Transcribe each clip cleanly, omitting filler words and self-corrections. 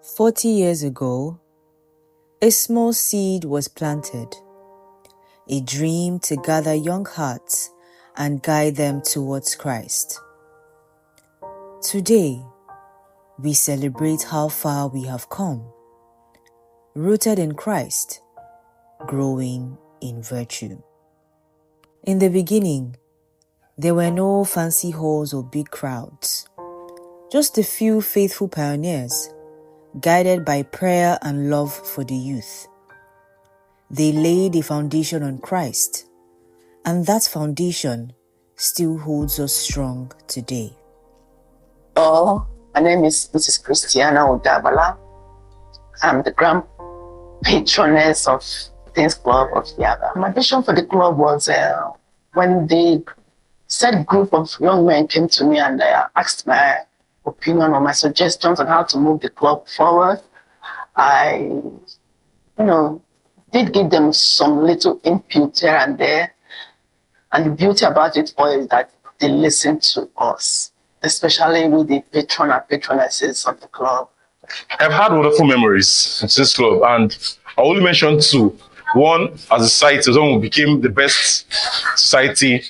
40 years ago, a small seed was planted, a dream to gather young hearts and guide them towards Christ. Today, we celebrate how far we have come, rooted in Christ, growing in virtue. In the beginning, there were no fancy halls or big crowds, just a few faithful pioneers, guided by prayer and love for the youth. They laid a foundation on Christ, and that foundation still holds us strong today. Oh, my name is Mrs. Christiana Odabala. I'm the grand patroness of Things Club of Yaba. My vision for the club was when the said group of young men came to me and asked my opinion or my suggestions on how to move the club forward. I, did give them some little input here and there. And the beauty about it all is that they listened to us, especially with the patron and patronesses of the club. I've had wonderful memories in this club, and I only mention two. One, as a society, when we became the best society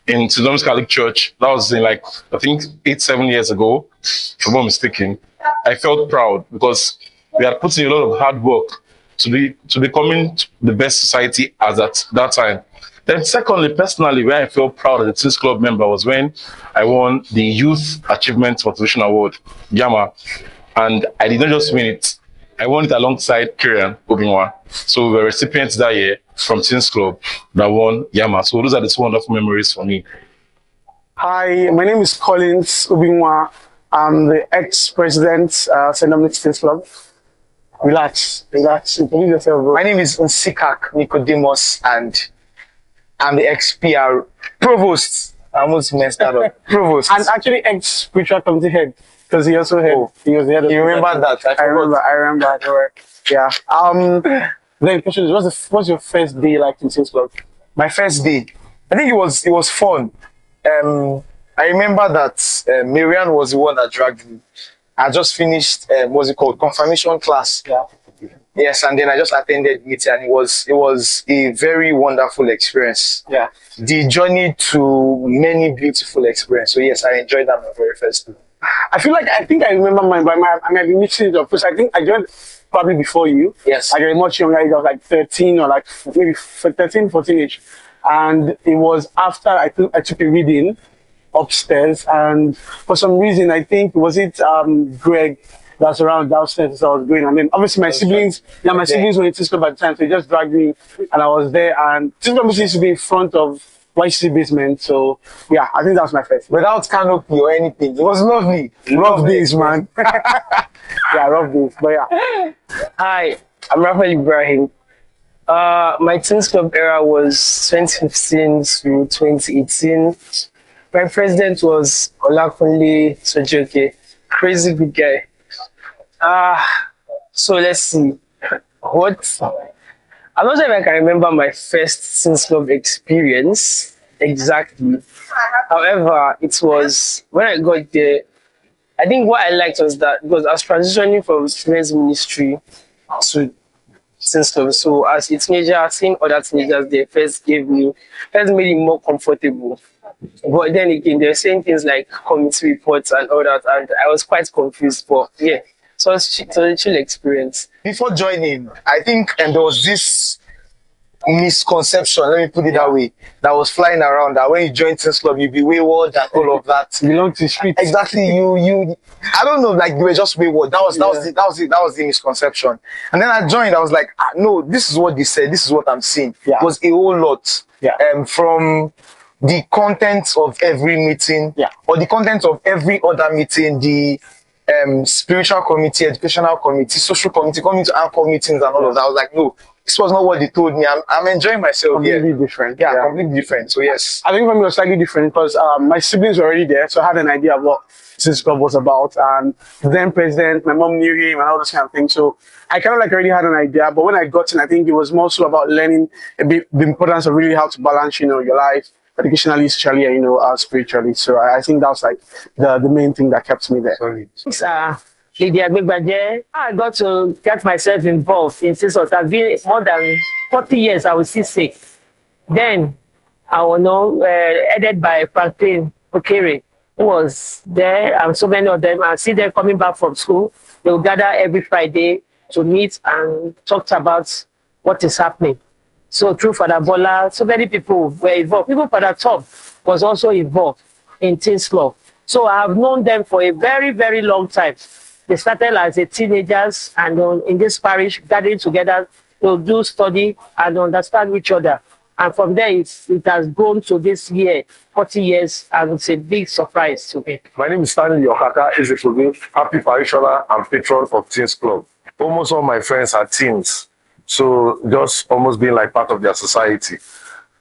in St. Dominic's Catholic Church. That was in 8-7 years ago, if I'm not mistaken. I felt proud because we had put in a lot of hard work to becoming the best society as at that time. Then secondly, personally, where I felt proud as a Teens Club member was when I won the Youth Achievement Motivation Award, Yaba. And I did not just win it, I won it alongside Kieran Obinwa. So we were recipients that year from Teens Club that won Yaba. So those are the two wonderful memories for me. Hi, my name is Collins Obinwa. I'm the ex-president, St. Dominic's Teens Club. Relax. Introduce yourself, bro. My name is Nsikak Nicodemus, and I'm the ex-PR provost. I almost messed that up. Provost. And actually ex-spiritual committee head, because he also had, he was the head of. You remember that? I remember. Yeah. Then question is, what's your first day like in Teens Club? My first day, I think it was fun. I remember that Marianne was the one that dragged me. I just finished confirmation class. Yeah. Yes, and then I just attended it, and it was a very wonderful experience. Yeah. The journey to many beautiful experiences. So yes, I enjoyed that my very first day. I think I remember mine, but I might be mixing it up because I think I joined probably before you. Yes. I got much younger. I was like 13 or like maybe 13, 14 age. And it was after I took a reading upstairs, and for some reason, I think, was it Greg that's around downstairs as I was going, and then obviously my siblings were in Teens Club at the time, so he just dragged me, and I was there, and Teens Club used to be in front of YC basement, so yeah, I think that was my first. Without canopy or anything, it was lovely. Rough days, man. Yeah, rough days, but yeah. Hi, I'm Rafael Ibrahim. My Teens Club era was 2015 to 2018. My president was Olakunle Sojoke, crazy good guy. So let's see. I'm not sure if I can remember my first Teens Club experience exactly. However, it was when I got there. I think what I liked was that because I was transitioning from students ministry to Teens Club. So as a teenager, seeing other teenagers there first made it more comfortable. But then again, they're saying things like committee reports and all that, and I was quite confused. But yeah, so it's a chill experience. Before joining, I think there was this misconception, let me put it that way, that was flying around that when you join Teens Club, you'll be wayward and all of that. You belong to the street. Exactly. You I don't know, like you were just wayward. That was the misconception. And then I joined, I was like, no, this is what they said, this is what I'm seeing. Yeah. It was a whole lot. Yeah. From the content of every meeting, yeah, or the content of every other meeting, the spiritual committee, educational committee, social committee, coming to anchor meetings and all of that. I was like, no, this was not what they told me. I'm enjoying myself here. Completely different. Yeah, completely different. So yes. I think for me it was slightly different because my siblings were already there, so I had an idea of what Teens Club was about. And then president, my mom knew him and all those kind of things. So I kind of like already had an idea. But when I got in, I think it was more so about learning a bit the importance of really how to balance, your life, educationally, socially, and spiritually. So I think that was like the main thing that kept me there. Things are Lydia Gbegbaje. I got to get myself involved in CISOS. I've been more than 40 years, I would say. Then, I will know, headed by Franklin Okere, who was there, and so many of them. I see them coming back from school. They will gather every Friday to meet and talk about what is happening. So through Father Bola, so many people were involved. People Father Tom was also involved in Teens Club. So I have known them for a very, very long time. They started as a teenagers and in this parish, gathering together to do study and understand each other. And from there, it has grown to this year, 40 years, and it's a big surprise to me. My name is Stanley Yokaka Ezekwugu, happy parishoner and patron of Teens Club. Almost all my friends are teens, so just almost being like part of their society.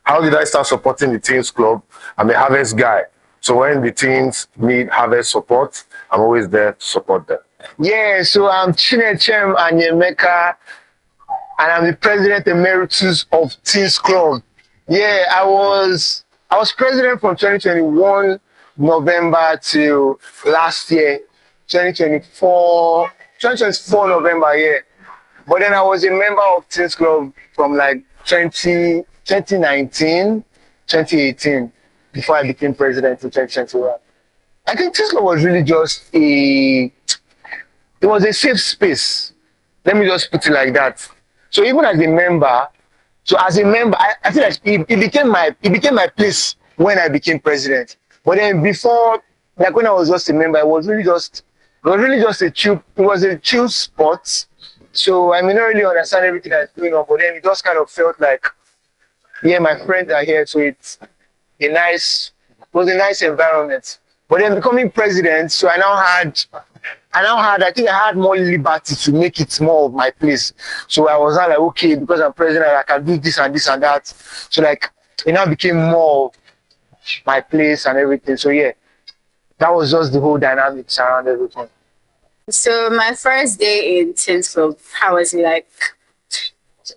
How did I start supporting the Teens Club? I'm a harvest guy. So when the teens need harvest support, I'm always there to support them. Yeah, so I'm Chinechem Anyemeka, and I'm the president emeritus of Teens Club. Yeah, I was president from 2021 November till last year, 2024 November, yeah. But then I was a member of Teens Club from like 2019, 2018, before I became president in 2021. I think Teens Club was really just it was a safe space. Let me just put it like that. So even as a member, I feel like it became my place when I became president. But then before, like when I was just a member, it was really just a chill spot. So I may not really understand everything that's going on, but then it just kind of felt like, yeah, my friends are here, so it was a nice environment. But then becoming president, so I think I had more liberty to make it more of my place. So I was not like, okay, because I'm president, I can do this and this and that. So like, it now became more of my place and everything. So yeah, that was just the whole dynamics around everything. So my first day in Teens Club, how was it like?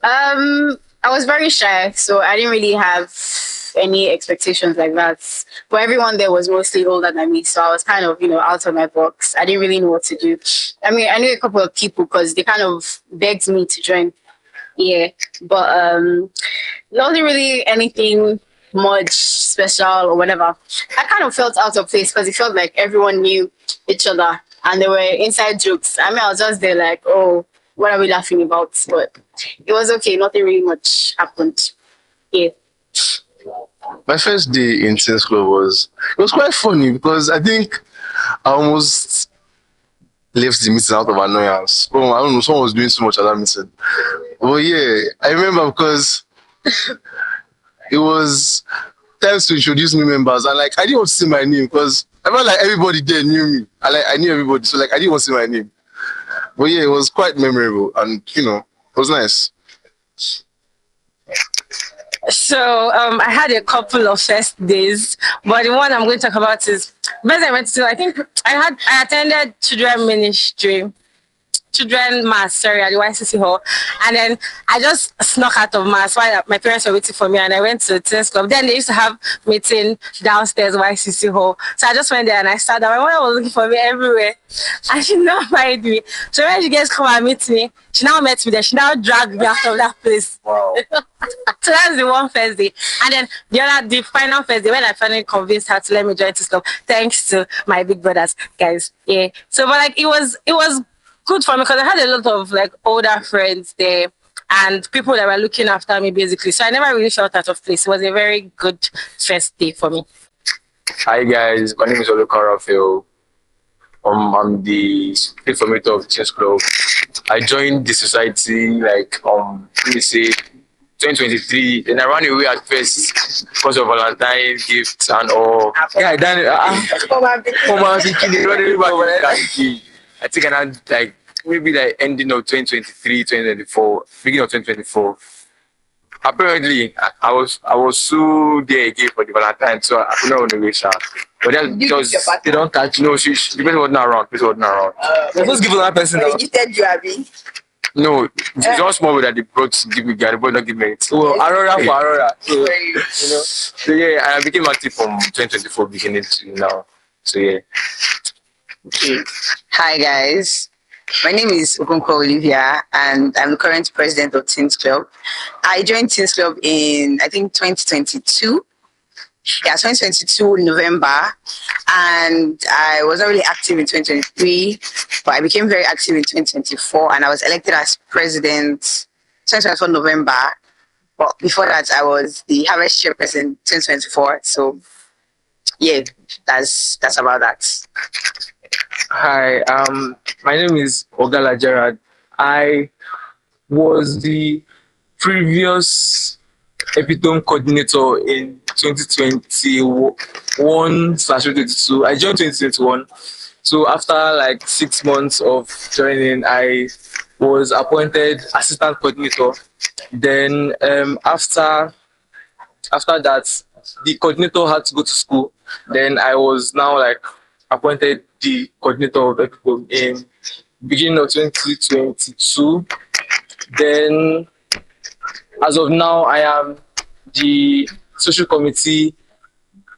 I was very shy, so I didn't really have any expectations like that. But everyone there was mostly older than me, so I was kind of, out of my box. I didn't really know what to do. I mean, I knew a couple of people because they kind of begged me to join. Yeah, but there wasn't really anything much special or whatever. I kind of felt out of place because it felt like everyone knew each other and there were inside jokes. I mean, I was just there like, oh, what are we laughing about? But it was okay. Nothing really much happened. Yeah. My first day in Teens Club was quite funny because I think I almost left the meeting out of annoyance. Oh, I don't know, someone was doing too much at that meeting. But yeah, I remember because it was time to introduce new members and like I didn't want to say my name because I felt like everybody there knew me. I knew everybody, so like I didn't want to say my name. But yeah, it was quite memorable and it was nice. So I had a couple of first days, but the one I'm going to talk about is when I went to, I think I attended children mass, at the YCC hall, and then I just snuck out of mass while my parents were waiting for me, and I went to the Teens Club. Then they used to have meeting downstairs YCC hall, so I just went there and I sat down. My mom was looking for me everywhere, and she did not find me. So when she gets come and meet me, she now met me there. She now dragged me out of that place. Wow. So that's the one first day, and then the final first day when I finally convinced her to let me join Teens Club, thanks to my big brothers, guys. Yeah. So, but like it was good for me because I had a lot of like older friends there and people that were looking after me basically. So I never really felt out of place. It was a very good first day for me. Hi guys, my name is Oluka Raphael. I'm the state formator of Teens Club. I joined the society like 2023, and I ran away at first because of Valentine's gifts and all. Yeah, I done it. I think I had like maybe like ending of 2023, 2024, beginning of 2024. Apparently, I was so there again for the Valentine, so I could not run away, sir. But then because they don't touch. No, the person was not around. Let's give that person. You said you are me. No, it's all small that they brought to give me, they brought not give me it. Oh, Aurora for Aurora. So yeah, I became active from 2024 beginning to now. So yeah. Hi guys, My name is Ogunko Olivia, and I'm the current president of Teens Club. I joined Teens Club in, I think, 2022. Yeah, 2022 November, and I was not really active in 2023, but I became very active in 2024, and I was elected as president 2024 November. But before that, I was the Harvest chairperson 2024. So, yeah, that's about that. Hi, my name is Ogala Gerard. I was the previous Epitome coordinator in 2021/2022. I joined 2021. So after like 6 months of joining, I was appointed assistant coordinator. Then after that, the coordinator had to go to school. Then I was now like appointed the coordinator of Epitome in beginning of 2022. Then as of now, I am the social committee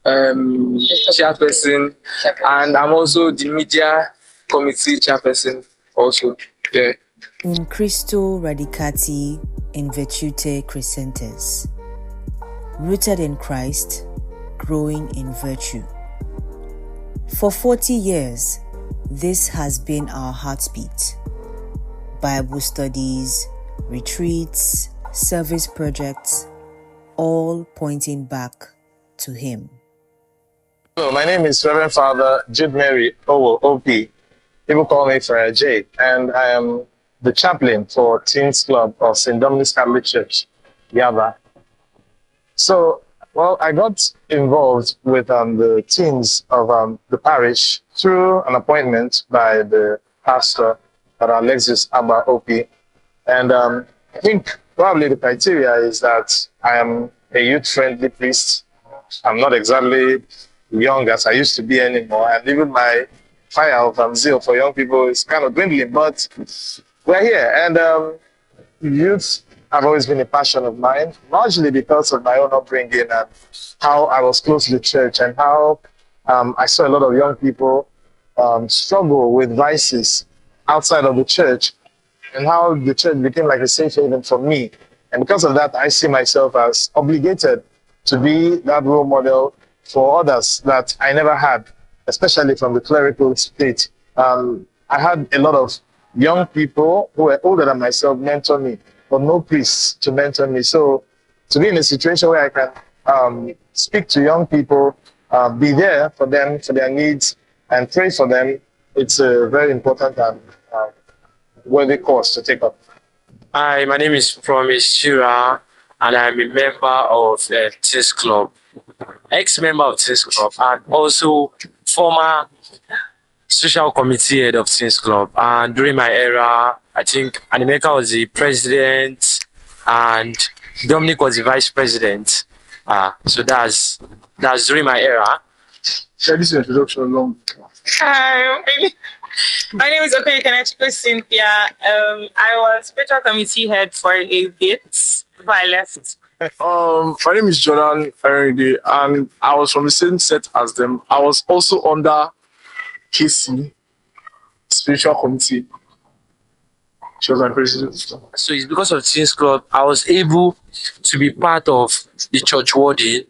chairperson, and I'm also the media committee chairperson also there. In Christo Radicati in Virtute Crescentes. Rooted in Christ, growing in virtue. For 40 years, this has been our heartbeat. Bible studies, retreats, service projects, all pointing back to Him. So my name is Reverend Father Jude Mary Owo OP. People call me Friar J, and I am the chaplain for Teens Club of St. Dominic's Catholic Church, Yaba. So, well, I got involved with the teens of the parish through an appointment by the pastor, Alexis Abba OP. And I think probably the criteria is that I am a youth-friendly priest. I'm not exactly young as I used to be anymore, and even my fire of zeal for young people is kind of dwindling, but we're here. And youth have always been a passion of mine, largely because of my own upbringing and how I was close to the church, and how I saw a lot of young people struggle with vices outside of the church, and how the church became like a safe haven for me. And because of that, I see myself as obligated to be that role model for others that I never had, especially from the clerical state. I had a lot of young people who were older than myself mentor me, but no priests to mentor me. So to be in a situation where I can speak to young people, be there for them, for their needs, and pray for them, it's a very important and worthy course to take up. Hi, my name is Promise Shira, and I'm a member of the Teens Club, ex-member of Teens Club, and also former social committee head of Teens Club. And during my era, I think Animeka was the president and Dominic was the vice president. So that's during my era. Share this introduction long. Hi, my name is Okoye Kenechiko Cynthia. I was spiritual committee head for a bit before I left. My name is Jordan Ferrindi, and I was from the same set as them. I was also under KC, spiritual committee. She was my president. So it's because of Teens Club I was able to be part of the church warding,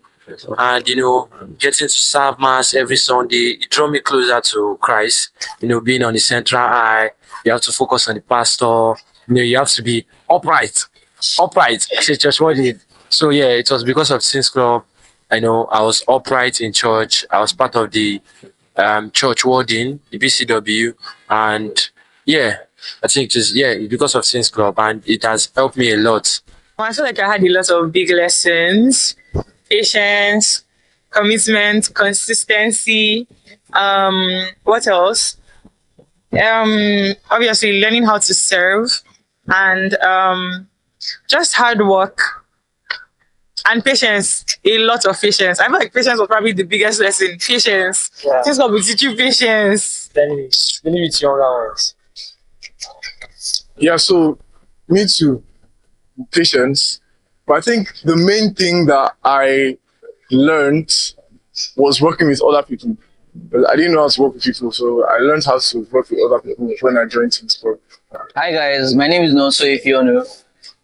and getting to serve mass every Sunday. It drew me closer to Christ. Being on the central aisle, you have to focus on the pastor. You have to be upright as a church warding. So yeah, it was because of Teens Club. I was upright in church. I was part of the church warding, the BCW, and yeah, I think it's because of Teens Club, and it has helped me a lot. I feel like I had a lot of big lessons: patience, commitment, consistency. What else? Obviously, learning how to serve, and just hard work and patience. A lot of patience. I feel like patience was probably the biggest lesson. Patience. Yeah. Things will teach you patience. Then really with younger ones. Yeah, so me too, patience. But I think the main thing that I learned was working with other people. But I didn't know how to work with people, so I learned how to work with other people when I joined Team Sport. Hi guys, my name is Nonso Ifeonu.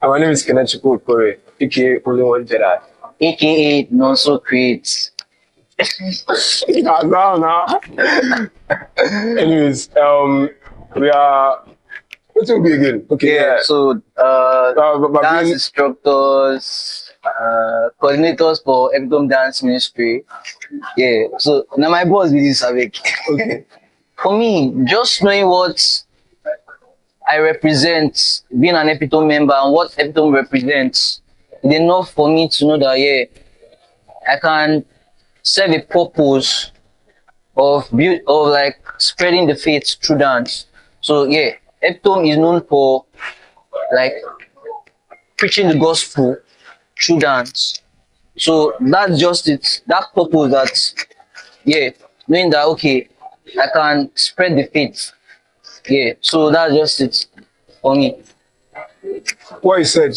And my name is Kenechukwu Okore, aka Only One Jedi. AKA Nonso Creates. Now. Anyways, we are. What will be again? Okay. Yeah, so dance instructors, coordinators for Epitome Dance Ministry. Yeah, so now my boss with this avec. Okay. For me, just knowing what I represent, being an Epitome member and what Epitome represents, it's enough for me to know that I can serve a purpose of like spreading the faith through dance. So Epitome is known for like preaching the gospel through dance. So that's just it. That purpose that knowing that I can spread the faith. So that's just it for me. What he said.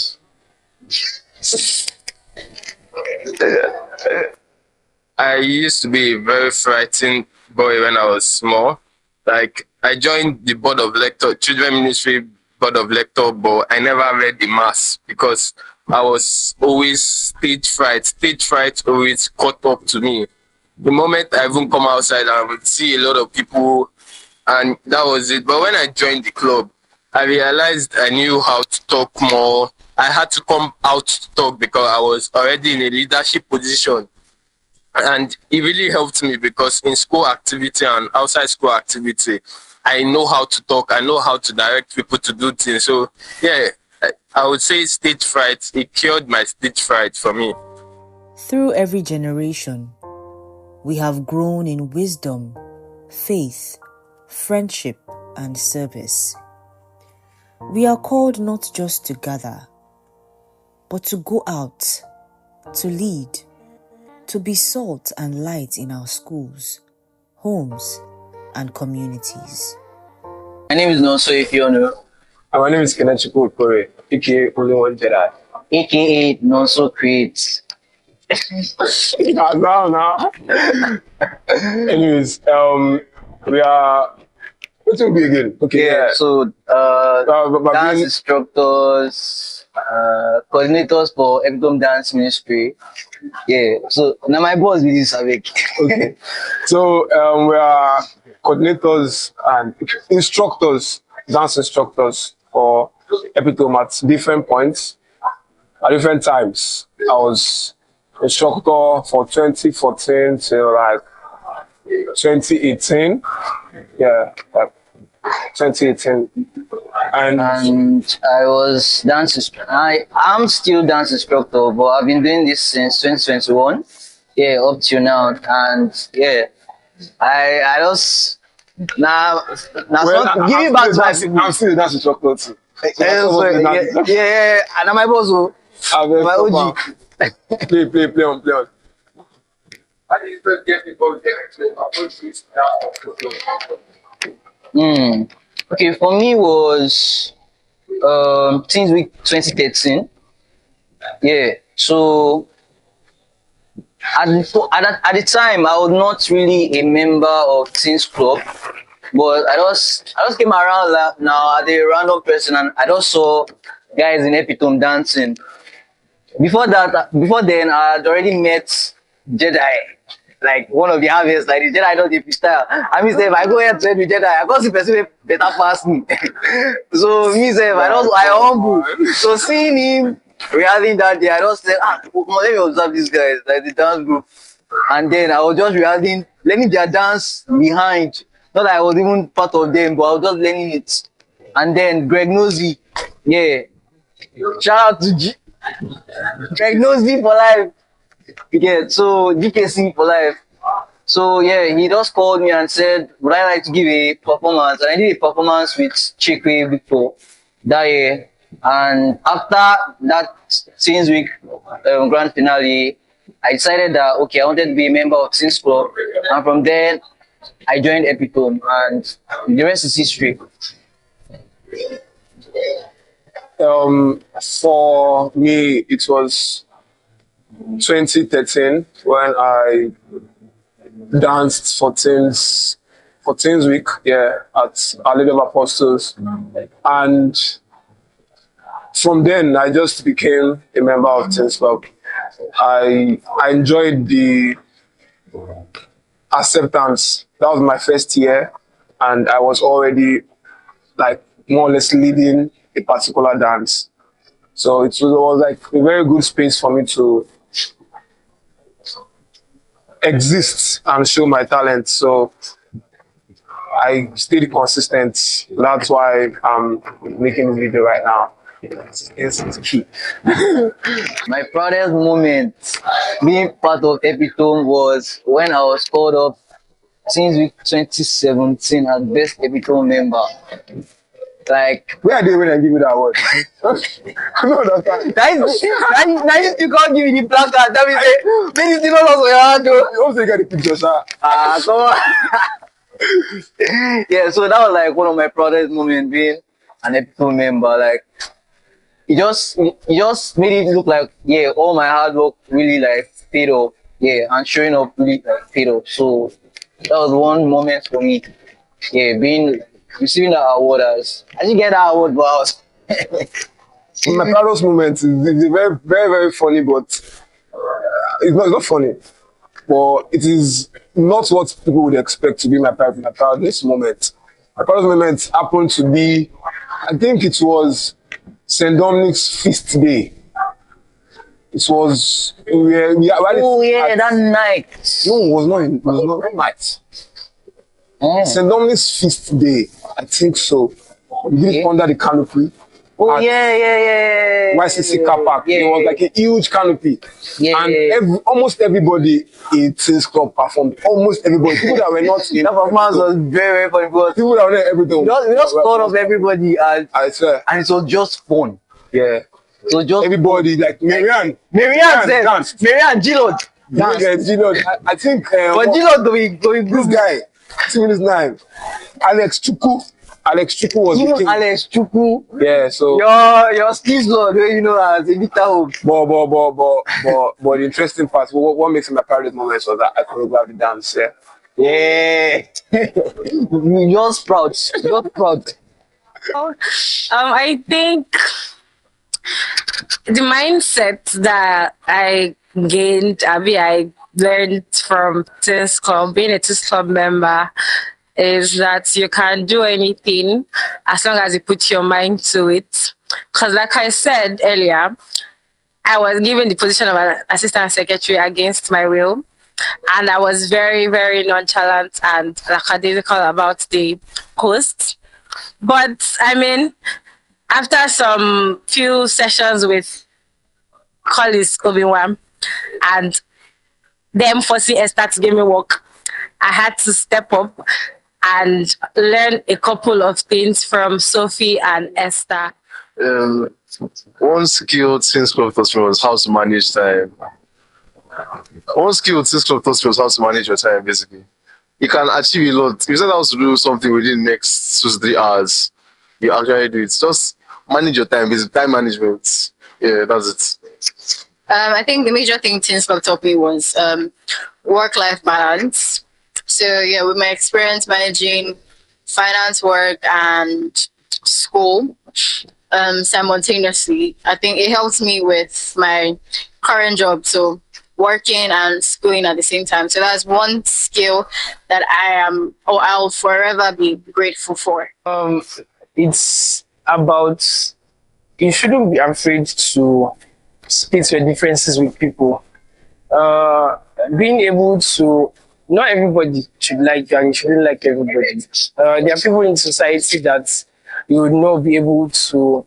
I used to be a very frightened boy when I was small. Like, I joined the board of lecture, children ministry board of lecture, but I never read the mass because I was always stage fright. Stage fright always caught up to me. The moment I even come outside, I would see a lot of people, and that was it. But when I joined the club, I realized I knew how to talk more. I had to come out to talk because I was already in a leadership position. And it really helped me because in school activity and outside school activity, I know how to talk. I know how to direct people to do things. So, I would say stage fright, it cured my stage fright for me. Through every generation, we have grown in wisdom, faith, friendship, and service. We are called not just to gather, but to go out, to lead, to be salt and light in our schools, homes, and communities. My name is Nonso Ifeonu. And my name is Kenechukwu Okore, aka Only One Jedi. AKA Nonso Creates. Now. Anyways, we are. What will be again? Okay. So dance instructors, coordinators for Epitome Dance Ministry. So now my boss with this avec. Okay. So we are coordinators and instructors, dance instructors for Epitome at different points, at different times. I was instructor for 2014 till like 2018. 2018. And I was I'm still dance instructor, but I've been doing this since 2021. Up till now. And I just now give me back to my people. I'm still a dance instructor too. And my boss my OG. Play on. How do you get people Okay, for me was Teens Week 2013. So at the time I was not really a member of Teens Club, but I just came around now as a random person, and I just saw guys in Epitome dancing. Before then, I had already met Jedi, like one of the harvests, like the Jedi does the freestyle. I mean, if I go here to train with Jedi, I got the person better pass me. So me say, I humble. So seeing him reacting that day, I just said, let me observe these guys, like the dance group. And then I was just reacting, learning their dance behind. Not that I was even part of them, but I was just learning it. And then Greg Nosey, shout out to Greg Nosey for life. So GKC for life. So he just called me and said, would I like to give a performance? And I did a performance with Chikwe before that year. And after that Teens Week grand finale, I decided that I wanted to be a member of Teens Club. And from there, I joined Epitome, and the rest is history. For me, it was 2013 when I danced for Teens Week, at Our Lady of Apostles. And from then, I just became a member of Teens Club. I enjoyed the acceptance. That was my first year, and I was already like more or less leading a particular dance. So it was like a very good space for me to exist and show my talent. So I stayed consistent. That's why I'm making this video right now. It's key. My proudest moment being part of Epitome was when I was called up since week 2017 as best Epitome member. Like, where are they when I give you that award? I don't understand. Now you can't give me the placard. That means maybe it's not also your hand. You also get the picture, sir. Come on. Yeah, so that was like one of my proudest moments being an Epitome member. Like, it just made it look like, yeah, all my hard work really like paid off. Yeah, and showing up really like paid off. So that was one moment for me. Yeah, receiving that award I didn't get that award, but my proudest moment is very, very, very funny, but it's not funny. But it is not what people would expect to be my proudest moment. My proudest moment happened to be, I think it was St. Dominic's feast day. It was that night. No, it was not that night. St. Dominic's feast day, I think so. We did it under the canopy. Oh yeah. YCC car park. It was like a huge canopy. And almost everybody in Teens Club performed. Almost everybody. People that were not in. That performance was very, very funny because people that were not everything. We just called up everybody and I swear. And it was just fun. Yeah. So just everybody like Marianne danced. Marianne Gilod. Gilod. I think but Gilod going this guy, 2 minutes 9. Alex Chuku was even the king. Alex Chuku. Yeah, so your skills lord, you know, as a Victor Hope. But the interesting part, what makes it my proudest moment was that I choreographed the dance. Yeah. You're proud. I think the mindset that I gained, I learned from Teens Club, being a Teens Club member, is that you can do anything as long as you put your mind to it. Because like I said earlier, I was given the position of an assistant secretary against my will. And I was very, very nonchalant and lackadaisical about the post. But I mean, after some few sessions with colleagues Obi-Wan and them forcing Esther to give me work, I had to step up and learn a couple of things from Sophie and Esther. One skill Teens Club taught me was how to manage time. One skill Teens Club taught me was how to manage your time, basically. You can achieve a lot. If you set out to do something within the next 2 to 3 hours, you actually do it. Just manage your time, basically. Time management. Yeah, that's it. I think the major thing Teens Club taught me was work-life balance. So yeah, with my experience managing finance work and school simultaneously, I think it helps me with my current job. So working and schooling at the same time. So that's one skill that I'll forever be grateful for. It's about, you shouldn't be afraid to split your differences with people. Being able to, not everybody should like you and you shouldn't like everybody. There are people in society that you would not be able to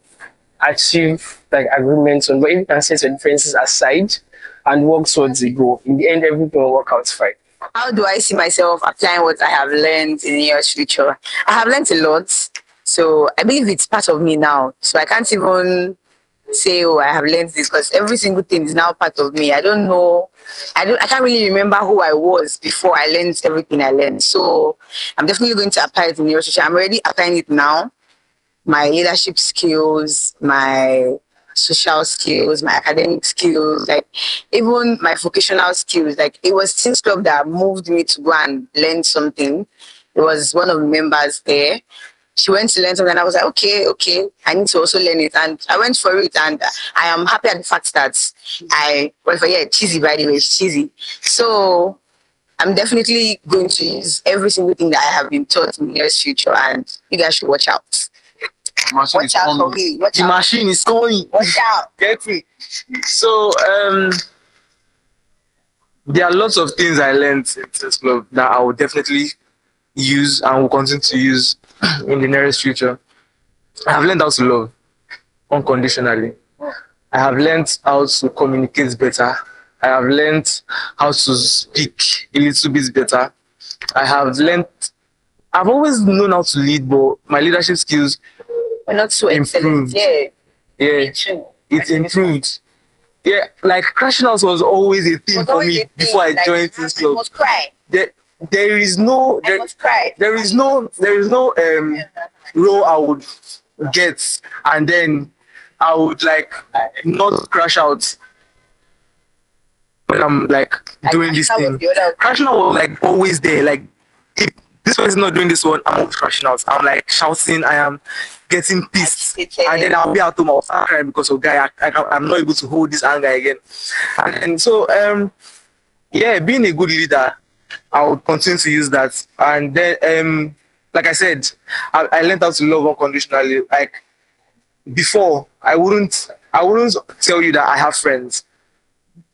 achieve like agreements on, but if you can set your differences aside and work towards the goal, in the end everything will work out fine. How do I see myself applying what I have learned in the near future? I have learned a lot, so I believe it's part of me now. So I can't even say, oh, I have learned this, because every single thing is now part of me. I don't know. I can't really remember who I was before I learned everything I learned. So I'm definitely going to apply it in the near future. I'm already applying it now. My leadership skills, my social skills, my academic skills, like even my vocational skills. Like it was Teens Club that moved me to go and learn something. It was one of the members there. She went to learn something and I was like, okay, I need to also learn it. And I went for it and I am happy at the fact that cheesy, by the way, it's cheesy. So I'm definitely going to use every single thing that I have been taught in the nearest future, and you guys should watch out. Watch out for me. The machine is coming. Watch out. Get me. So there are lots of things I learned in this club that I will definitely use and will continue to use in the nearest future. I have learned how to love unconditionally. I have learned how to communicate better. I have learned how to speak a little bit better. I've always known how to lead, but my leadership skills not so improved. It improved. Yeah, like crashing out was always a thing for me before I joined this club. Must cry. There is no role I would get and then I would like not crash out when I'm like doing this thing. Crashing out was like always there. Like if this one is not doing this one, I'm not crashing out. I'm like shouting, I am getting pissed, and then I'll be out of my crying because of guy. I'm not able to hold this anger again. And so being a good leader, I would continue to use that. And then like I said, I learned how to love unconditionally. Like before, I wouldn't tell you that I have friends.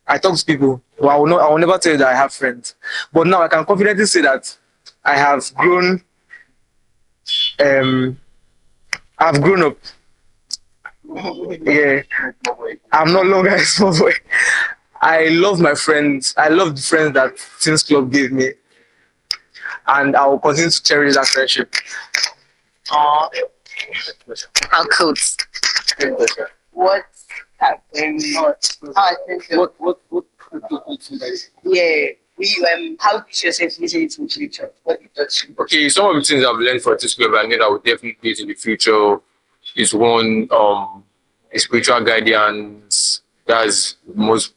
I talk to people, but I will never tell you that I have friends. But now I can confidently say that I have grown. I've grown up. Yeah, I'm no longer a small boy. I love my friends. I love the friends that Teens Club gave me, and I will continue to cherish that friendship. How cool. What? How do you yourself vision it in the future? Okay, some of the things I've learned for Teens Club and that I would definitely use in the future is one, a spiritual guidance. That's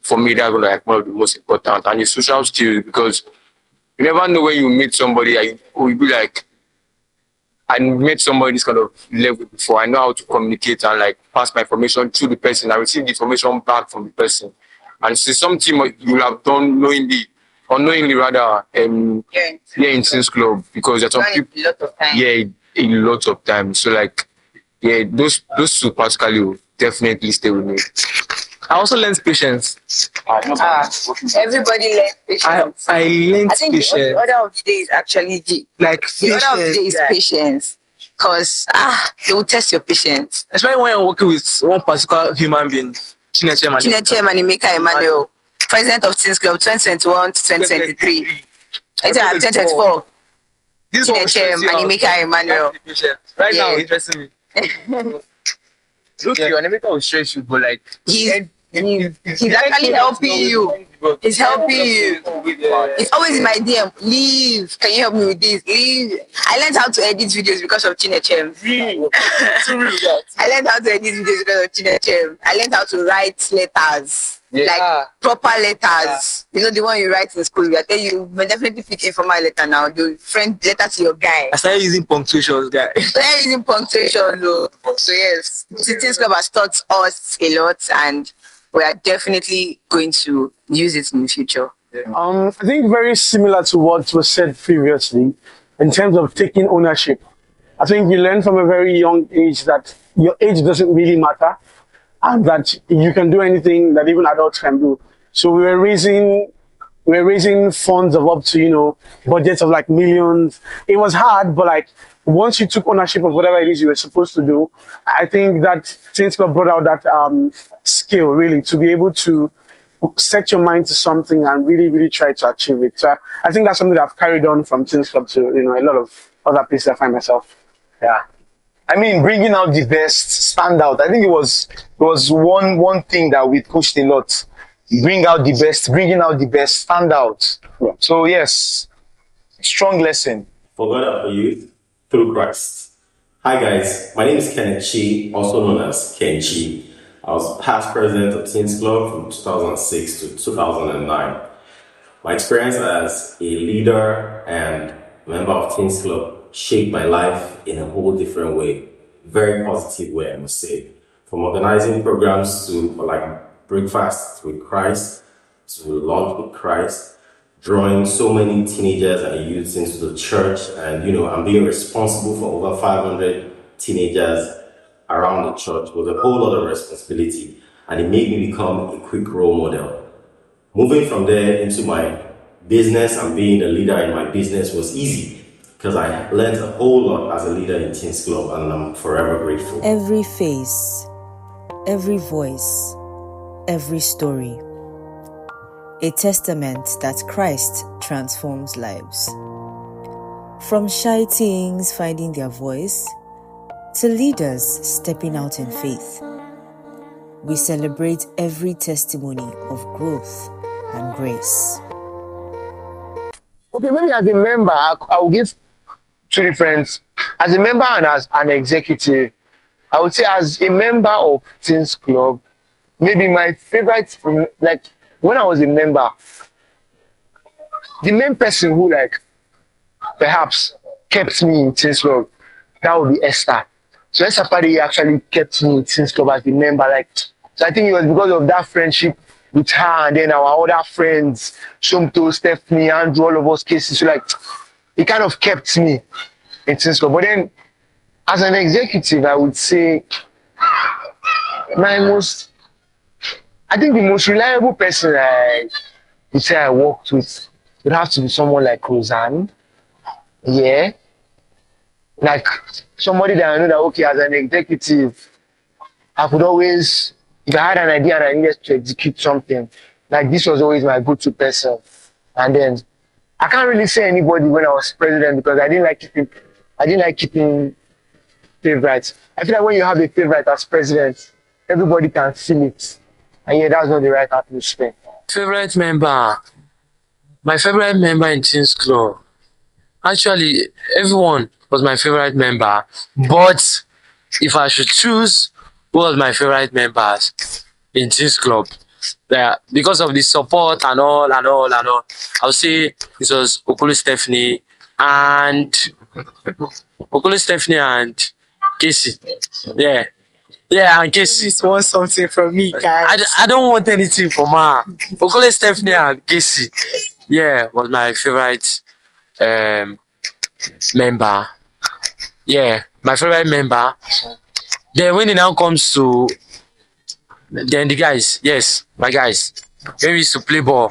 for me, that's like one of the most important, and the social skills, because you never know when you meet somebody and you'll be like, I met somebody this kind of level before. I know how to communicate and like pass my information to the person. I receive the information back from the person. And it's something you will have done unknowingly rather, in Teens Club, because there's some people, a lot of time. So like, those two particularly will definitely stay with me. I also learned patience. Everybody learns patience. I learned patience. The order of the day is actually the order of the day is patience. Because they will test your patience. Especially when you're working with one particular human being. Chineche Manimeka Emmanuel, President of Teens Club 2021 to 2023. 2024. Chineche Manimeka Emmanuel. Right now, interesting me. Look, your name will stress you, but like he's actually helping you. He's helping you. It's always in my DM. Leave. Can you help me with this? Leave. I learned how to edit videos because of Chinechem. I learned how to edit videos because of Chinechem. I learned how to write letters. Like proper letters. You know the one you write in school. I tell you, will definitely pick a formal letter now. Do friend letter to your guy. I started using punctuations, guy. Though. So yes, Teens Club has taught us a lot, and we are definitely going to use it in the future. I think very similar to what was said previously in terms of taking ownership. I think you learn from a very young age that your age doesn't really matter, and that you can do anything that even adults can do. So we were raising funds of up to, budgets of like millions. It was hard, but like once you took ownership of whatever it is you were supposed to do, I think that Teens Club brought out that skill really to be able to set your mind to something and really, really try to achieve it. So I think that's something that I've carried on from Teens Club to, a lot of other places I find myself. Yeah. I mean, bringing out the best, stand out. I think it was one thing that we pushed a lot. Bringing out the best, stand out. Yeah. So yes, strong lesson. For God and for youth, through Christ. Hi guys, my name is Kenneth Chi, also known as Ken Chi. I was past president of Teens Club from 2006 to 2009. My experience as a leader and member of Teens Club shaped my life in a whole different way. Very positive way, I must say. From organizing programs to like breakfast with Christ, to lunch with Christ, drawing so many teenagers and youths into the church, and I'm being responsible for over 500 teenagers around the church was a whole lot of responsibility, and it made me become a quick role model. Moving from there into my business and being a leader in my business was easy because I learned a whole lot as a leader in Teens Club, and I'm forever grateful. Every face, every voice, every story. A testament that Christ transforms lives. From shy teens finding their voice to leaders stepping out in faith. We celebrate every testimony of growth and grace. Okay, maybe as a member, I will give two different. As a member and as an executive, I would say as a member of Teens Club, maybe my favorite, like when I was a member, the main person who perhaps kept me in Teens Club, that would be Esther. So Esther Parish actually kept me in Teens Club as a member. So I think it was because of that friendship with her and then our other friends, Somto, Stephanie, Andrew, all of us cases. So it kind of kept me in Teens Club. But then as an executive, I would say I think the most reliable person I would say I worked with would have to be someone like Roseanne. Yeah. Like somebody that I know that, okay, as an executive, I could always, if I had an idea and I needed to execute something, this was always my go-to person. And then I can't really say anybody when I was president because I didn't like keeping favorites. I feel like when you have a favorite as president, everybody can feel it. And yeah, that's not the right atmosphere. Favorite member. My favorite member in Teens Club. Actually, everyone was my favorite member. But if I should choose who was my favorite members in Teens Club, because of the support and all, I would say it was Okolo Stephanie and Casey. Yeah. Yeah, and Casey. Just want something from me, guys. I don't want anything from her. Okolo Stephanie and Casey. Yeah, was my favorite member. Yeah, my favorite member. Then when it now comes to then the guys, yes, my guys. When we used to play ball,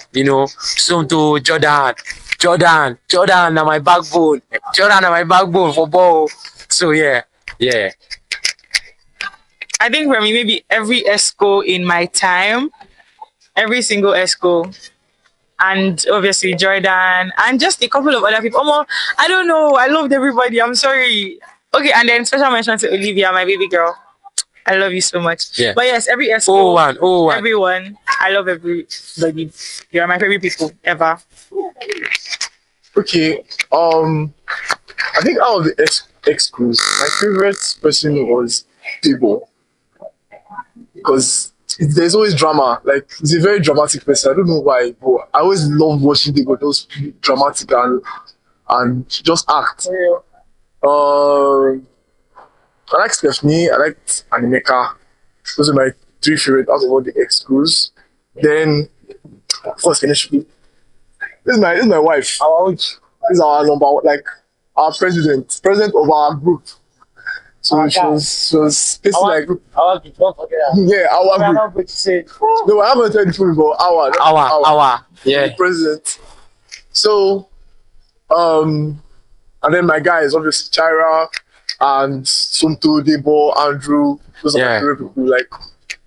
some to Jordan are my backbone. Jordan are my backbone for ball. So yeah. I think for me, maybe every ESCO in my time, every single ESCO, and obviously Jordan, and just a couple of other people. I don't know. I loved everybody. I'm sorry. Okay, and then special mention to Olivia, my baby girl. I love you so much. Yeah. But yes, every ESCO, everyone. I love everybody. You are my favorite people ever. Okay. I think out of the ESCOs, my favorite person was Debo. Because there's always drama. He's a very dramatic person. I don't know why, but I always love watching Debo. Those dramatic and just act. I like Stephanie. I liked Animeka. Those are my three favorite out of all the ESCOs. Then, of course, Keneshu. This is my wife. This is our number, our president of our group. So she was basically our group, don't forget that. Yeah, our group. No, I haven't told you before. Our. Yeah. The president. So, and then my guys, obviously Chaira and Somto, Debo, Andrew. Those are my favorite people,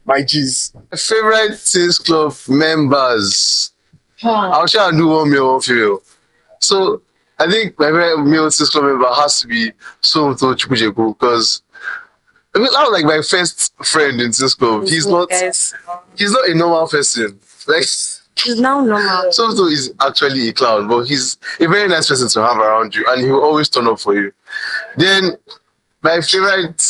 my G's. My favorite Teens Club members. I'll try and do one male of you. So, I think my favorite male Teens Club member has to be Somto Chukwujeko because that was my first friend in Teens Club. He's not a normal person. He's now normal. Somto is actually a clown, but he's a very nice person to have around you, and he will always turn up for you. Then my favorite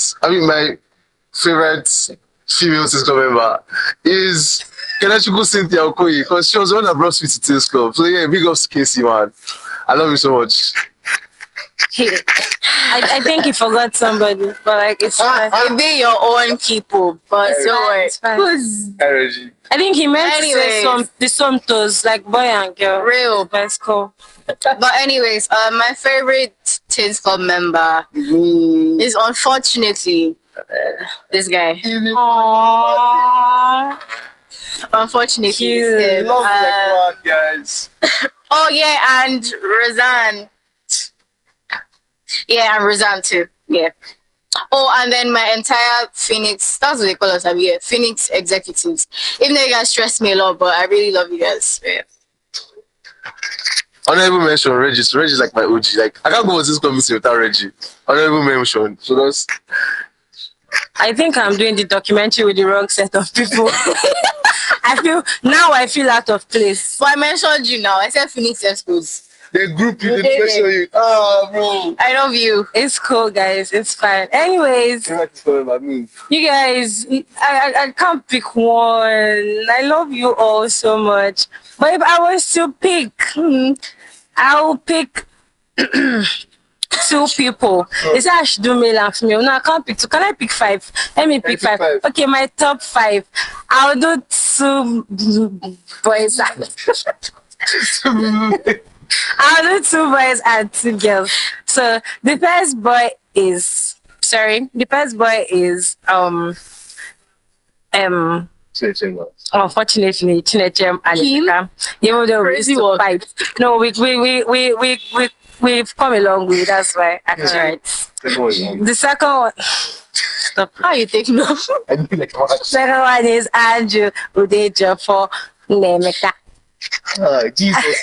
female Teens Club member is Kenachukwu Cynthia Okoye, because she was the one that brought me to Teens Club. So yeah, big ups to Casey, man. I love you so much. I think you forgot somebody, but like it's fine. You be your own people, but It's fine. Energy. I think he meant to say the Somtos, like boy and girl. Real. That's cool. But anyways, my favorite Teens Club member is unfortunately this guy. Aww. Unfortunately, Cute. Love like one, guys. oh yeah, and Razan. Yeah, and Razan too. Yeah. Oh, and then my entire Phoenix, that's what they call us, yeah, Phoenix executives. Even though you guys stress me a lot, but I really love you guys. Yeah. Honorable mention, Reggie. So Reggie's like my OG. Like, I can't go to this committee without Reggie. Honorable mention. So that's... I think I'm doing the documentary with the wrong set of people. I feel out of place. But I mentioned you now. I said Phoenix Expos. The group you did mention you. Oh, bro. I love you. It's cool, guys. It's fine. Anyways, you guys, I can't pick one. I love you all so much. But if I was to pick, I'll pick two people. It's I should do male and female. No, I can't pick two. Can I pick five? Let me pick five. Okay, my top five. I'll do two boys. I'll do two boys and two girls. So the first boy is unfortunately Chinechem and Ika. Even though we used to fight. No, we've come a long way, that's why actually. The second one, stop. How you taking off? Second one is Andrew Udejo for Nemeka. Jesus.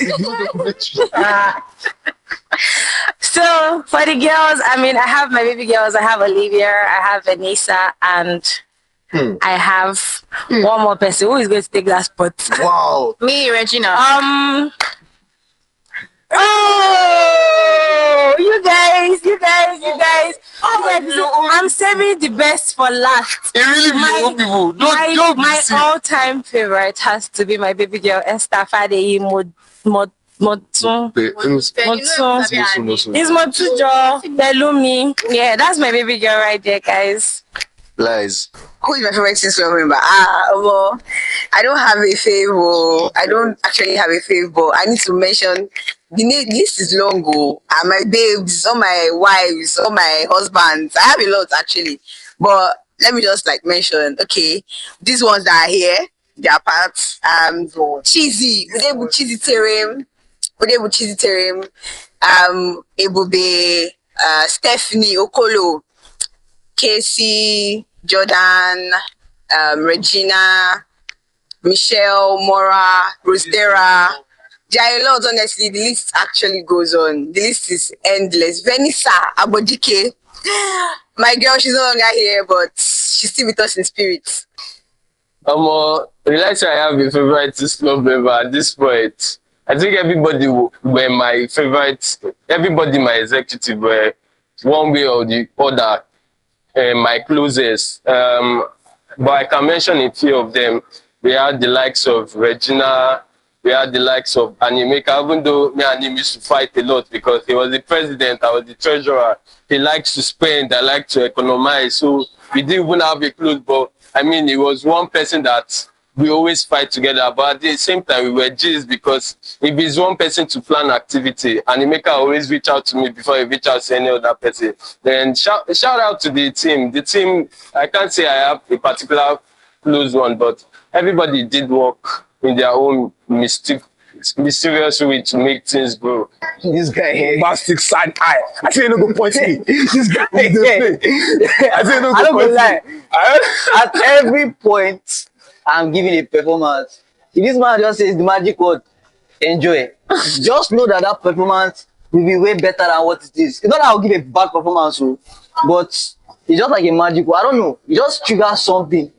So for the girls, I mean, I have my baby girls. I have Olivia, I have Vanessa, and I have one more person who is going to take that spot. Wow. Me, Regina. Oh, you guys. I'm saving the best for last. It really be people. My all-time favorite has to be my baby girl Esther Fadeyi Motun. It's Motujo Belumi. Yeah, that's my baby girl right there, guys. Lies. Who is my favorite Teens Club member? Well, I don't have a favorite. I don't actually have a favorite. I need to mention the list is long. And my babes, all my wives, all my husbands. I have a lot actually, but let me just like mention. Okay, these ones that are here, they are part. Cheesy, Cheesy Terim, Ebube, Stephanie Okolo, Casey, Jordan, Regina, Michelle, Mora, Rosdera. There are a lot, honestly. The list actually goes on. The list is endless. Vanessa Abodike. My girl, she's no longer here, but she's still with us in spirit. Relax, I have a favorite Teens Club member at this point. I think everybody were my favorite. Everybody, my executive, were one way or the other. My closest, but I can mention a few of them. We had the likes of Regina, we had the likes of Animeka, even though me and him used to fight a lot because he was the president, I was the treasurer. He likes to spend, I like to economize, so we didn't even have a close, but I mean, he was one person that we always fight together, but at the same time, we were G's because if he's one person to plan activity, Animeka always reach out to me before he reach out to any other person. Then shout out to the team. The team, I can't say I have a particular close one, but everybody did work in their own mysterious way to make things grow. This guy here, bastic side eye. I say no go point me. This guy here. I say no go point me. At every point, I'm giving a performance. If this man just says the magic word, enjoy. Just know that that performance will be way better than what it is. It's not that I'll give a bad performance, but it's just like a magic word. I don't know. It just triggers something.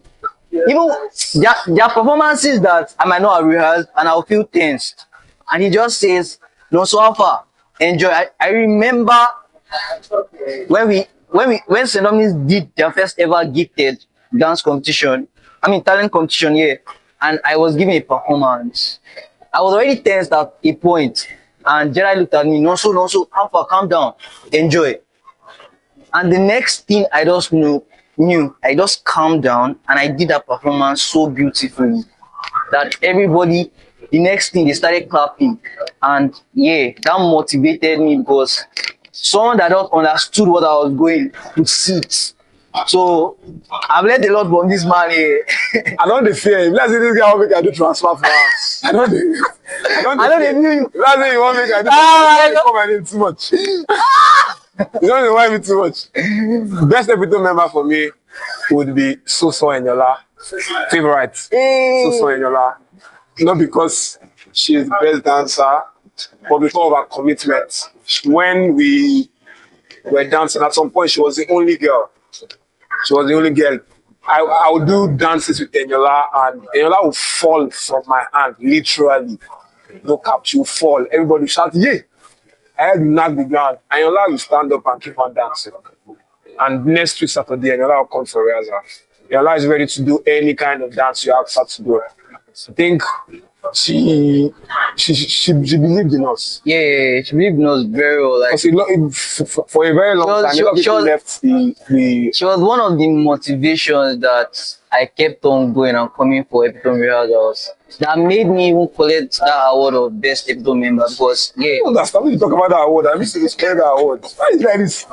Even there are performances that I might not have rehearsed and I'll feel tensed. And he just says, no, so far, enjoy. I remember when St. Dominic did their first ever gifted, dance competition. Talent competition, yeah. And I was giving a performance. I was already tensed at a point, and Gerald looked at me, no, so, Alpha, calm down, enjoy. And the next thing I just knew, I just calmed down and I did that performance so beautifully that everybody, the next thing, they started clapping. And yeah, that motivated me because someone that don't understood what I was going could see it. So I've learned a lot from this man here. I don't fear. Let's see this guy will make I do transfer for us. I don't feel you. Let's say you want to make I do transfer. I need too much. You don't invite me too much. Best episode member for me would be Soso Enyola. Favorite. Soso Enyola. Not because she's the best dancer, but because of her commitment. When we were dancing, at some point she was the only girl. She was the only girl. I would do dances with Enyola, and Enyola would fall from my hand, literally. No cap, she would fall. Everybody would shout, yeah. I had to knock the ground. Enyola will stand up and keep on dancing. And next week, Saturday, Enyola will come for rehearsal. Enyola is ready to do any kind of dance you ask her to do. I think she believed in us. Yeah, she believed in us very well. Like, for a very long time, she was one of the motivations that I kept on going and coming for epitome rehearsals. That made me even collect that award of best epitome member because I don't understand when you talk about that award. I used to declare that award. Why is like this?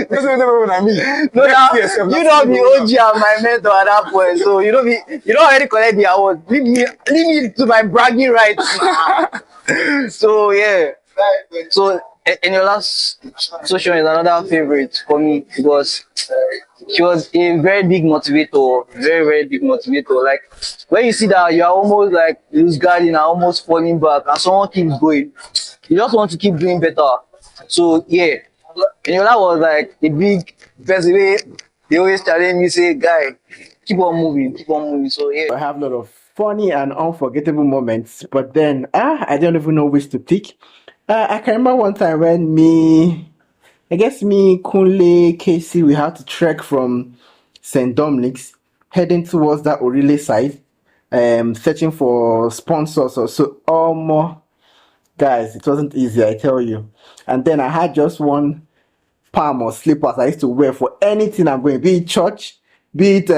That's what I mean. No, you don't be OG and my mentor at that point, so you don't already collect the award. Leave me to my bragging rights. So yeah. So Enyola's social is another favorite for me because she was a very big motivator, very big motivator. Like when you see that you're almost like lose guarding and almost falling back and someone keeps going, you just want to keep doing better. So yeah, Enyola was like a big person. They always challenge me, say, guy, keep on moving. So yeah. I have a lot of funny and unforgettable moments, but then I don't even know which to pick. I can remember one time when me, Kunle, Casey, we had to trek from St. Dominic's, heading towards that Orile side, searching for sponsors or so. More guys, it wasn't easy, I tell you. And then I had just one palm or slippers I used to wear for anything I'm going, be it church, be it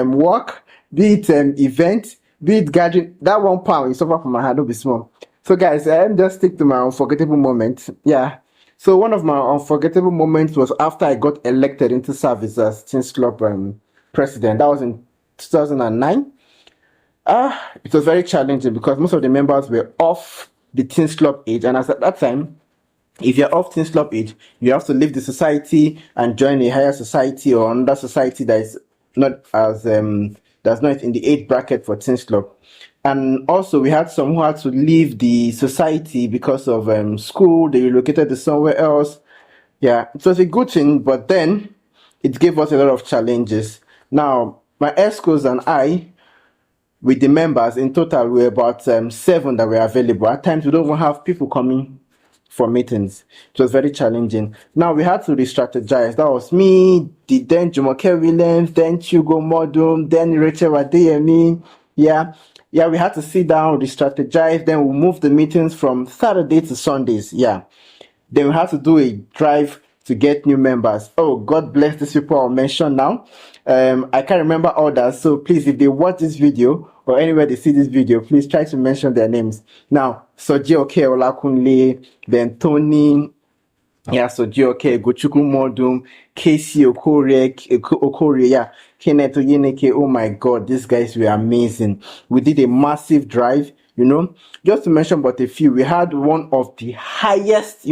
work, be it event, be it gathering. That one palm is suffer from my hand, don't be small. So guys, just stick to my unforgettable moment. Yeah. So one of my unforgettable moments was after I got elected into service as Teens Club president. That was in 2009. It was very challenging because most of the members were off the Teens Club age, and as at that time, if you're off Teens Club age, you have to leave the society and join a higher society or another society that is not as that's not in the age bracket for Teens Club. And also, we had some who had to leave the society because of school. They relocated to somewhere else. Yeah, it was a good thing, but then it gave us a lot of challenges. Now, my ESCOs and I, with the members, in total, we were about 7 that were available. At times, we don't even have people coming for meetings. It was very challenging. Now, we had to re-strategize. That was me, then Jumoke Williams, then Hugo Modum, then Rachel Adeyemi. Yeah, we had to sit down, re-strategize, then we moved the meetings from Saturday to Sundays. Yeah. Then we had to do a drive to get new members. Oh, God bless these people I'll mention now. I can't remember others, so please, if they watch this video or anywhere they see this video, please try to mention their names. Now, Soji Oke Olakunle, then Tony, Soji Oke, Gochukwu Modum, Casey Okore, Kenneth Oyeneke. Oh my God, these guys were amazing. We did a massive drive, just to mention but a few. We had one of the highest,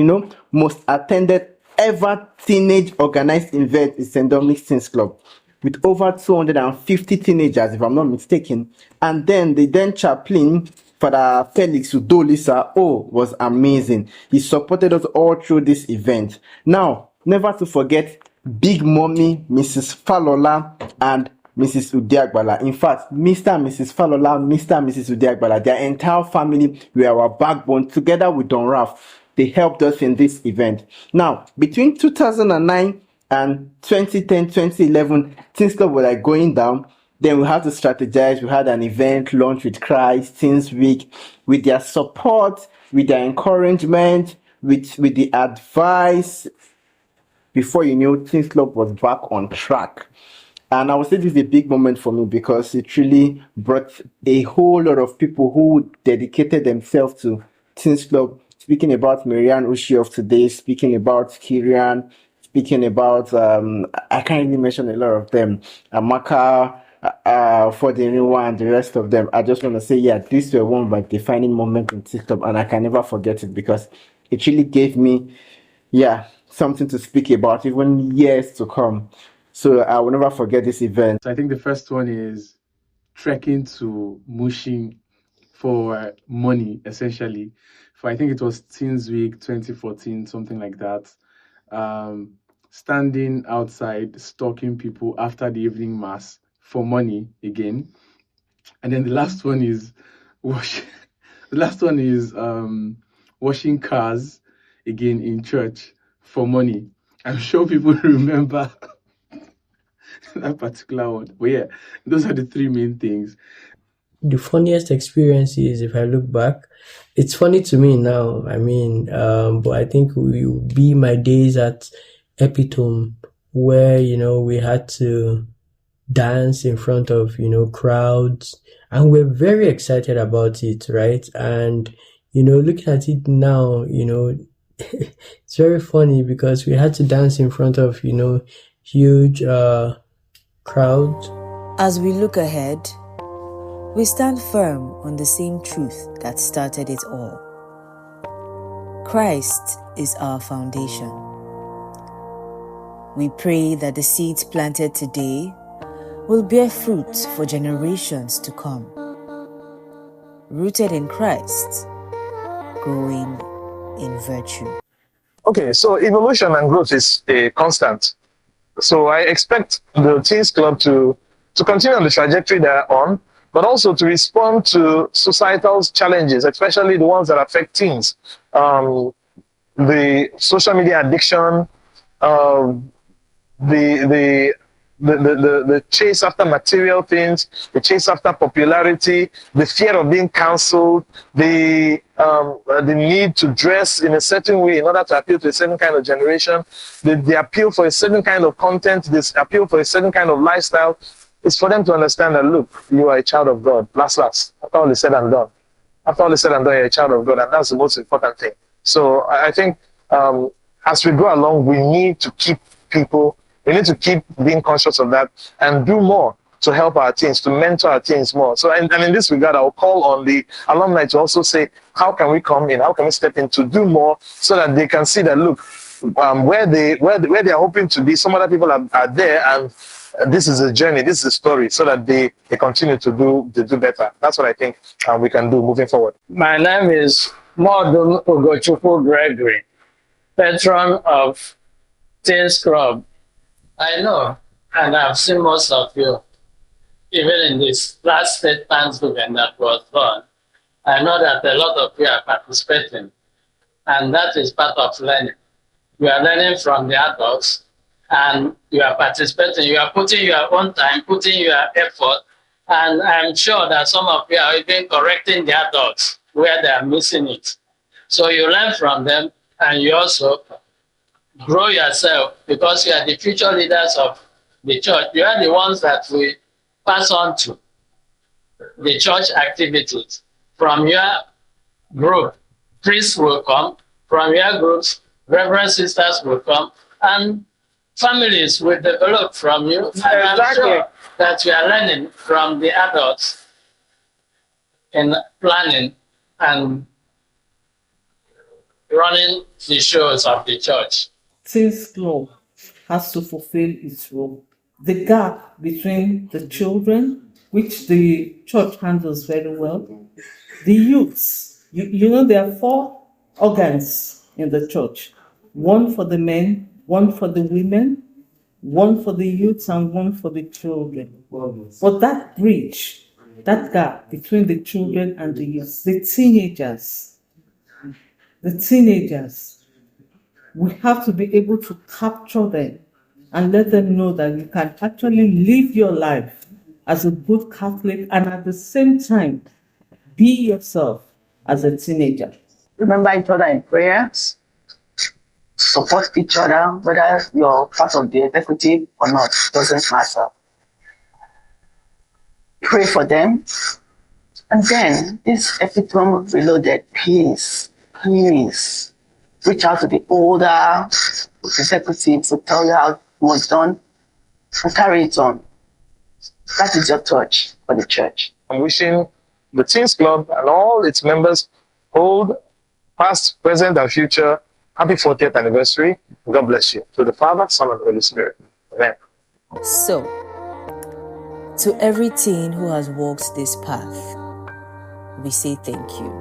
most attended ever teenage organized event in St. Dominic's Teens Club, with over 250 teenagers, if I'm not mistaken. And then the then chaplain, Father Felix Udolisa, was amazing. He supported us all through this event. Now, never to forget Big Mommy, Mrs. Falola, and Mrs. Udiagbala. In fact, Mr. and Mrs. Falola, Mr. and Mrs. Udiagbala, their entire family were our backbone, together with Don Ralph. They helped us in this event. Now, between 2009 And 2010, 2011, Teens Club were like going down. Then we had to strategize. We had an event launch with Christ, Teens Week, with their support, with their encouragement, with the advice. Before you knew, Teens Club was back on track. And I would say this is a big moment for me because it really brought a whole lot of people who dedicated themselves to Teens Club. Speaking about Marianne Ushi of today, speaking about Kirian, speaking about, I can't even mention a lot of them, Amaka, for the new one, and the rest of them. I just want to say, yeah, these were one of my defining moments in Teens Club, and I can never forget it because it really gave me, yeah, something to speak about even years to come. So I will never forget this event. So I think the first one is trekking to Mushin for money, essentially. For I think it was Teens Week 2014, something like that. Standing outside, stalking people after the evening mass for money again. And then the last one is washing cars again in church for money. I'm sure people remember that particular one. But yeah, those are the three main things. The funniest experience is, if I look back, it's funny to me now. I mean, but I think it will be my days at Epitome where, we had to dance in front of, crowds, and we're very excited about it, right? And, looking at it now, it's very funny because we had to dance in front of, huge crowds. As we look ahead, we stand firm on the same truth that started it all. Christ is our foundation. We pray that the seeds planted today will bear fruit for generations to come. Rooted in Christ, growing in virtue. Okay, so evolution and growth is a constant. So I expect the Teens Club to continue on the trajectory they're on, but also to respond to societal challenges, especially the ones that affect teens. The social media addiction, the chase after material things, the chase after popularity, the fear of being cancelled, the need to dress in a certain way in order to appeal to a certain kind of generation, the appeal for a certain kind of content, this appeal for a certain kind of lifestyle, is for them to understand that, look, you are a child of God. Last, after all is said and done. After all is said and done, you're a child of God, and that's the most important thing. So I think as we go along, we need to keep being conscious of that and do more to help our teens, to mentor our teens more. So, and in this regard, I'll call on the alumni to also say, how can we come in? How can we step in to do more so that they can see that, look, where they are hoping to be, some other people are there, and this is a journey, this is a story, so that they continue to do better. That's what I think we can do moving forward. My name is Modun Ugochukwu Gregory, patron of Teens Club. I know, and I've seen most of you, even in this last state Thanksgiving that was done. I know that a lot of you are participating, and that is part of learning. You are learning from the adults, and you are participating. You are putting your own time, putting your effort, and I'm sure that some of you are even correcting the adults where they are missing it. So you learn from them, and you also grow yourself, because you are the future leaders of the church. You are the ones that we pass on to the church activities. From your group, priests will come. From your groups, reverend sisters will come, and families will develop from you. And I'm sure that you are learning from the adults in planning and running the shows of the church. Teens Club has to fulfill its role. The gap between the children, which the church handles very well, the youths, there are 4 organs in the church. 1 for the men, 1 for the women, 1 for the youths, and 1 for the children. But that bridge, that gap between the children and the youths, the teenagers, we have to be able to capture them and let them know that you can actually live your life as a good Catholic and at the same time be yourself as a teenager. Remember each other in prayers, support each other, whether you're part of the executive or not, doesn't matter. Pray for them. And then this Epitome Reloaded, please, reach out to the older executives to tell you how it was done and carry it on. That is your touch for the church. I'm wishing the Teens Club and all its members, old, past, present, and future, happy 40th anniversary. God bless you. To the Father, Son, and Holy Spirit. Amen. So, to every teen who has walked this path, we say thank you.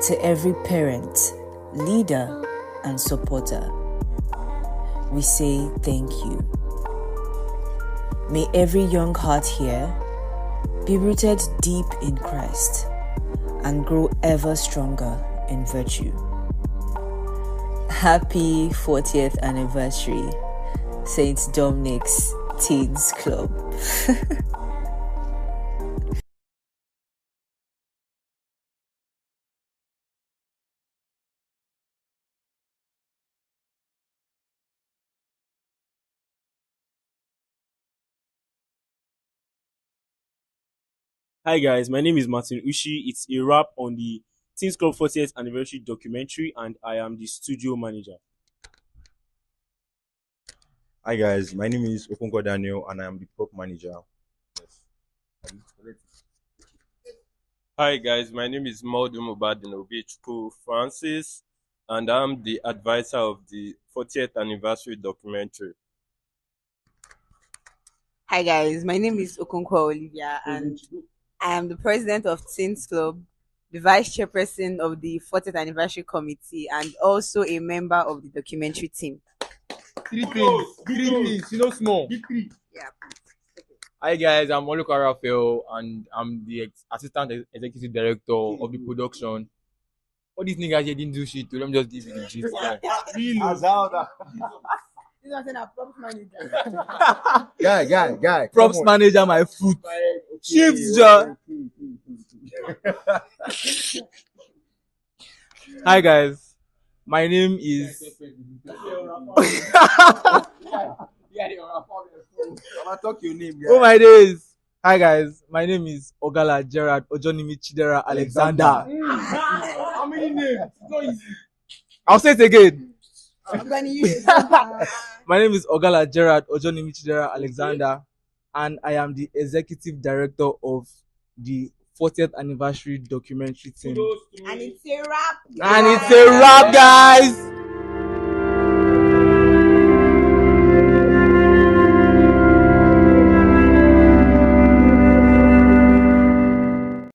To every parent, leader, and supporter, we say thank you. May every young heart here be rooted deep in Christ and grow ever stronger in virtue. Happy 40th anniversary, Saint Dominic's Teens Club. Hi guys, my name is Martin Ushi. It's a wrap on the Teens Club 40th anniversary documentary, and I am the studio manager. Hi guys, my name is Okonkwo Daniel and I am the prop manager. Hi guys, my name is Maudum Obadinobichku Francis, and I'm the advisor of the 40th anniversary documentary. Hi guys, my name is Okonkwo Olivia and I am the president of Teens Club, the vice chairperson of the 40th anniversary committee, and also a member of the documentary team. Three things, you know, small. Yeah. Hi guys, I'm Oluka Raphael and I'm the assistant executive director of the production. All these niggas here didn't do shit, let me just give you the gist. Really? This was a props manager. Guy. Props manager, my foot. Shifts, John. Hi guys, my name is. Oh my days. Hi guys, my name is Ogala Gerard Ojonimi Chidera Alexander. How many names? It's not easy. I'll say it again. I'm going to use it. My name is Ogala Gerard Ojonimi Chidera Alexander, and I am the executive director of the 40th anniversary documentary team. And it's a wrap. And it's a wrap, guys.